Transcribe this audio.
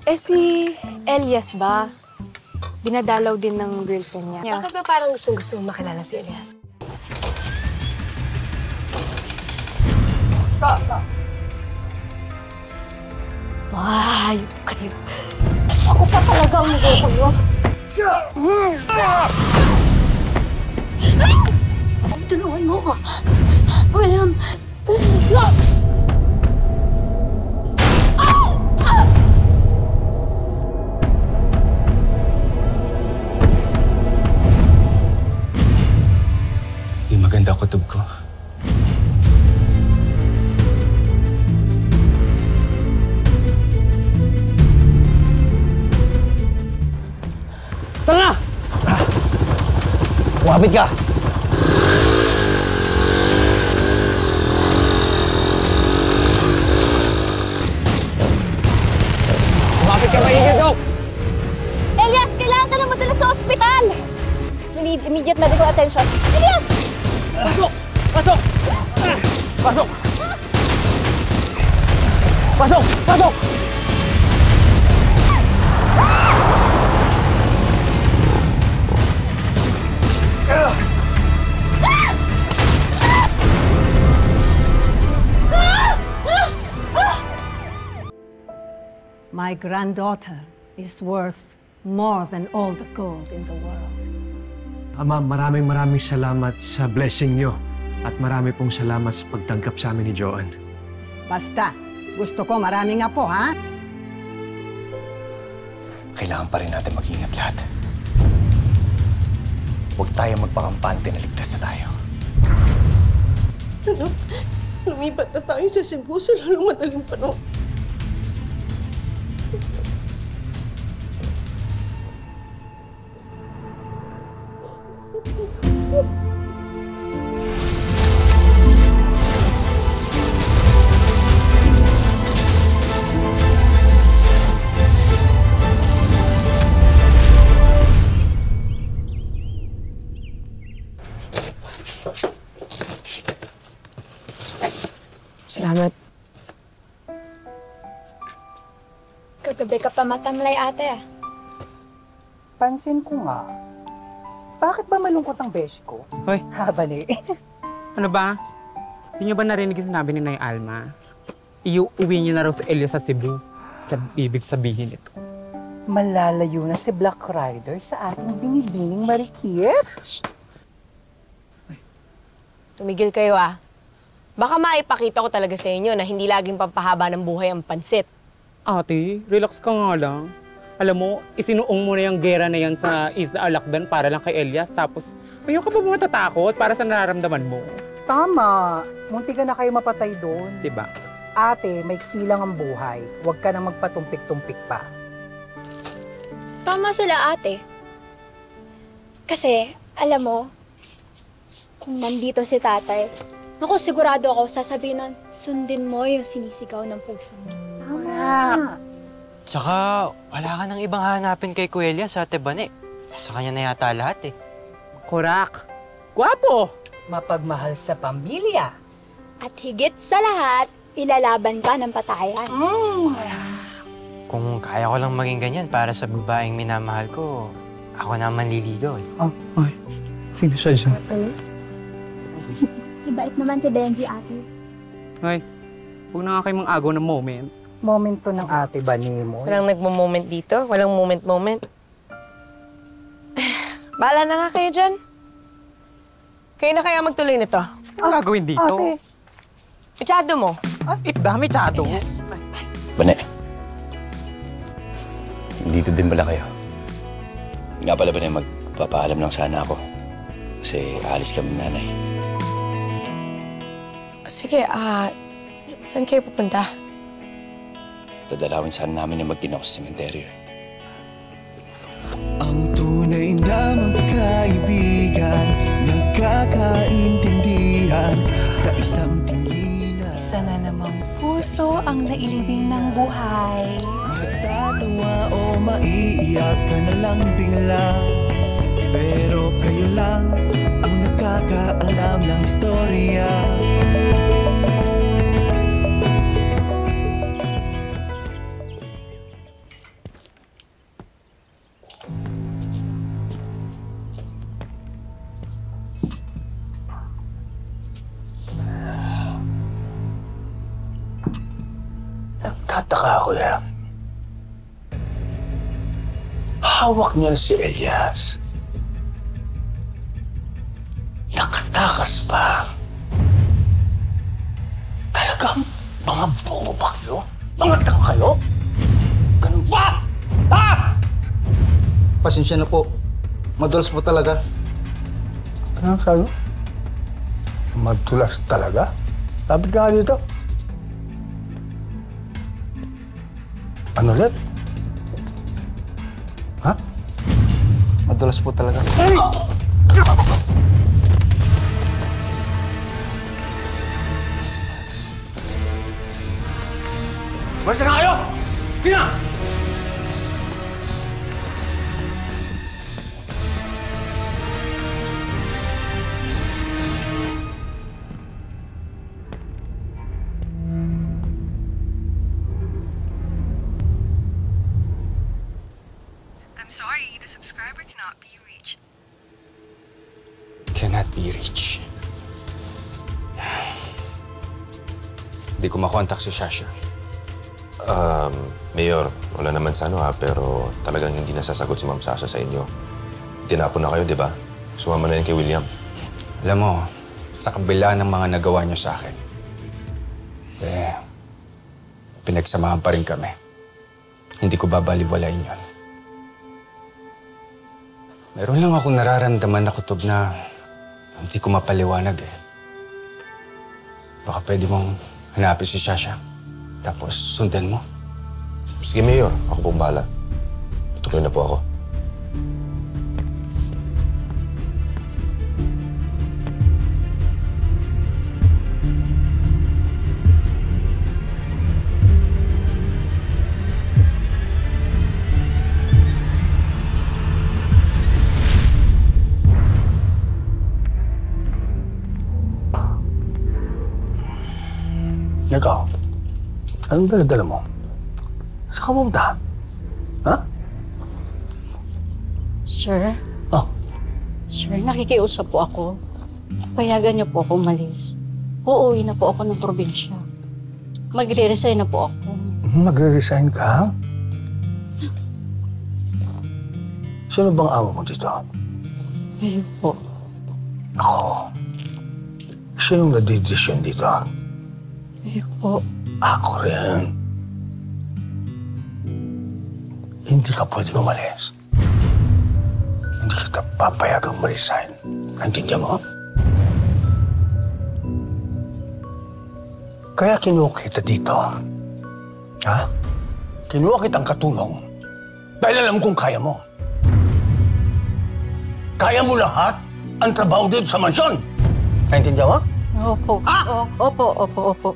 Si Elias ba? Binadalaw din ng girlfriend niya. Bakit ba parang gusto mong makilala si Elias? Stop! Hayop kayo. Ako pa talaga ang nagkukulo. Tulungan mo ko. William! Di maganda kutob ko. Tara! Wabit ka! Wabit ka maigil, Dok! Elias, kailangan ka na madala sa ospital! We need immediate medical attention. Elias! Pasok! Pasok! Pasok! Pasok! Pasok! My granddaughter is worth more than all the gold in the world. Ama, maraming salamat sa blessing niyo at marami pong salamat sa pagtanggap sa amin ni Joan. Basta, gusto ko maraming apo, ha? Kailangan pa rin natin mag-ingat lahat. Huwag tayo magpakampante na ligtas na tayo. Ano? Lumipat na tayo sa Cebu sa lalong madaling panahon. Salamat. Kagabi ka pa matamlay, ate. Pansin ko nga. Bakit ba malungkot ang beshi ko? Hoy. Habali. Ano ba? Hindi niyo ba narinig yung sinabi ni Nay Alma? Iuwi niyo na raw sa Elias sa Cebu. Ibig sabihin ito. Malalayo na si Black Rider sa ating binibining marikip. Tumigil kayo ah. Baka maipakita ko talaga sa inyo na hindi laging pampahaba ng buhay ang pansit. Ate, relax ka nga lang. Alam mo, isinuong mo na yung gera na yan sa Isla Alakdan para lang kay Elias. Tapos, ngayon ka pa ba matatakot para sa nararamdaman mo? Tama. Munti ka na kayo mapatay doon. Diba? Ate, maiksi lang ang buhay. Huwag ka nang magpatumpik-tumpik pa. Tama sila, ate. Kasi, alam mo, kung nandito si tatay, naku, sigurado ako sasabihin nun, sundin mo yung sinisigaw ng puso mo. Tama. Tsaka, wala ka nang ibang hanapin kay Kuya Elias, Ate Bane. Sa kanya na yata lahat eh. Korak. Gwapo! Mapagmahal sa pamilya. At higit sa lahat, ilalaban ka ng patayan. Kung kaya ko lang maging ganyan para sa babaeng minamahal ko, ako na manliligaw eh. Ay, sino siya dyan? Ibait naman si Benji, ate. Ay, huwag na nga kayo mang-agaw ng moment. Moment to ng ate Bani mo. Walang nagmo-moment dito. Walang moment-moment. Bahala na nga kayo dyan. Kayo na kaya magtuloy nito. Ang gagawin dito? Ate. Itsado mo. It's dami tsado. Yes. Bane, dito din pala kayo. Nga pala Bane, magpapaalam lang sana ako. Kasi aalis kami nanay. Sige, saan kayo pupunta? Dadalawin sana namin yung mag-ina ko sa sementeryo. Ang tunay na magkaibigan, nagkakaintindihan sa isang tinginan. Isa na namang puso ang nailibing ng buhay. Matatawa o maiiyak ka na lang bigla, pero kayo lang ang nakakaalam ng istorya. Nagtataka ako yan. Hawak niya si Elias. Nakatakas pa. Talagang mga bobo ba kayo? Mga tanga kayo? Ganun ba? Ha? Pasensya na po. Madulas po talaga. Ano sabi? Madulas talaga? Lapit ka nga dito. Ano ulit? Ha? Madulas po talaga. Basta na kayo! Tina! I'm sorry, the subscriber cannot be reached. Cannot be reached. Hindi ko makontak si Sasha. Mayor, wala naman sa ano pero talagang hindi nasasagot si Ma'am Sasha sa inyo. Tinapon na kayo, di ba? Sumama na yan kay William. Alam mo, sa kabila ng mga nagawa niya sa akin, pinagsamahan pa rin kami. Hindi ko babaliwalain yun. Meron lang akong nararamdaman na kutob na hindi ko mapaliwanag eh. Baka pwede mong hanapin si Sasha, tapos sundan mo. Sige, Mayor. Ako pong bahala. Tutuloy na po ako. Ikaw, anong dala-dala mo? Saan ka pumunta? Ha? Sir? Oh. Sir, nakikiusap po ako. Payagan niyo po ako umalis. Uuwi na po ako ng probinsya. Magre-resign na po ako. Magre-resign ka? Sino bang amo mo dito? Kayo po. Ako. Sinong nadidesisyon dito? Kayo po. Ako rin. Hindi ka pwede umalis. Hindi kita papayagang ma-resign. Naintindihan mo? Kaya kinuha kita dito. Ha? Kinuha kitang katulong. Dahil alam kong kaya mo. Kaya mo lahat ang trabaho dito sa mansyon. Naintindihan mo? Opo. Opo, opo, opo.